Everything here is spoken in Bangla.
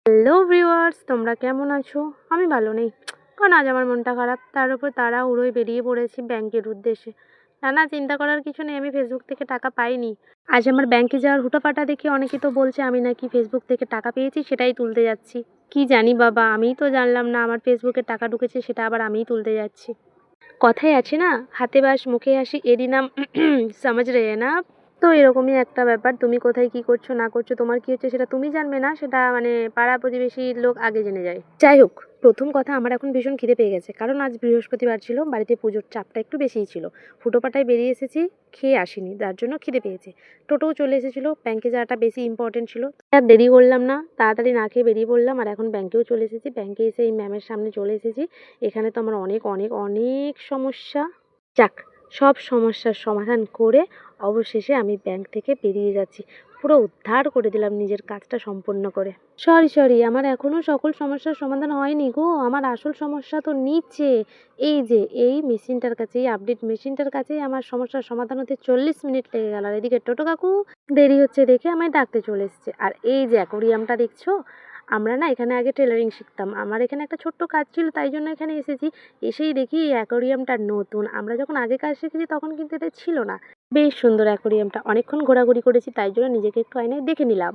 হ্যালো ভিউয়ার্স, তোমরা কেমন আছো? আমি ভালো নেই, কারণ আজ আমার মনটা খারাপ। তার উপর তাড়াহুড়োয় বেরিয়ে পড়েছি ব্যাংকের উদ্দেশ্যে। না চিন্তা করার কিছু নেই, আমি ফেসবুক থেকে টাকা পাইনি। আজ আমার ব্যাংকে যাওয়ার হুটোপাটা দেখে অনেকে তো বলছে আমি নাকি ফেসবুক থেকে টাকা পেয়েছি, সেটাই তুলতে যাচ্ছি। কি জানি বাবা, আমিই তো জানলাম না আমার ফেসবুকে টাকা ঢুকেছে, সেটা আবার আমিই তুলতে যাচ্ছি। কথায় আছে না, হাতে বাস মুখে হাসি, এরই নাম সমাজ রে না। তো এরকমই একটা ব্যাপার, তুমি কোথায় কি করছো না করছো, তোমার কি হচ্ছে সেটা তুমি জানবে না, সেটা মানে পাড়া প্রতিবেশীর লোক আগে জেনে যায়। যাই হোক, প্রথম কথা, আমার এখন ভীষণ খিদে পেয়ে গেছে, কারণ আজ বৃহস্পতিবার ছিল, বাড়িতে পুজোর চাপটা একটু বেশিই ছিল। হুটোপাটায় বেরিয়ে এসেছি, খেয়ে আসিনি, যার জন্য খিদে পেয়েছে। টোটোও চলে এসেছিলো, ব্যাংকে যাওয়াটা বেশি ইম্পর্টেন্ট ছিল। আর দেরি করলাম না, তাড়াতাড়ি না খেয়ে বেরিয়ে পড়লাম। আর এখন ব্যাংকেও চলে এসেছি, ব্যাংকে এসে এই ম্যামের সামনে চলে এসেছি। এখানে তো আমার অনেক অনেক অনেক সমস্যা। যাক, সব সমস্যার সমাধান করে অবশেষে আমি ব্যাংক থেকে বেরিয়ে যাচ্ছি। পুরো উদ্ধার করে দিলাম নিজের কাজটা সম্পূর্ণ করে। সরি, আমার এখনও সকল সমস্যার সমাধান হয়নি গো। আমার আসল সমস্যা তো নিচে। এই যে এই মেশিনটার কাছে, এই আপডেট মেশিনটার কাছেই আমার সমস্যার সমাধান হতে 40 মিনিট লেগে গেল। আর এদিকে টোটো কাকু দেরি হচ্ছে দেখে আমায় ডাকতে চলে এসেছে। আর এই যে অ্যাকোরিয়ামটা দেখছো, আমরা না এখানে আগে টেলারিং শিখতাম। আমার এখানে একটা ছোট্ট কাজ ছিল, তাই জন্য এখানে এসেছি। এসেই দেখি এই অ্যাকোরিয়ামটা নতুন। আমরা যখন আগে কাজ শিখেছি তখন কিন্তু এটা ছিল না। বেশ সুন্দর অ্যাকোরিয়ামটা, অনেকক্ষণ ঘোরাঘুরি করেছি, তাই জন্য নিজেকে একটু আয়নায় দেখে নিলাম।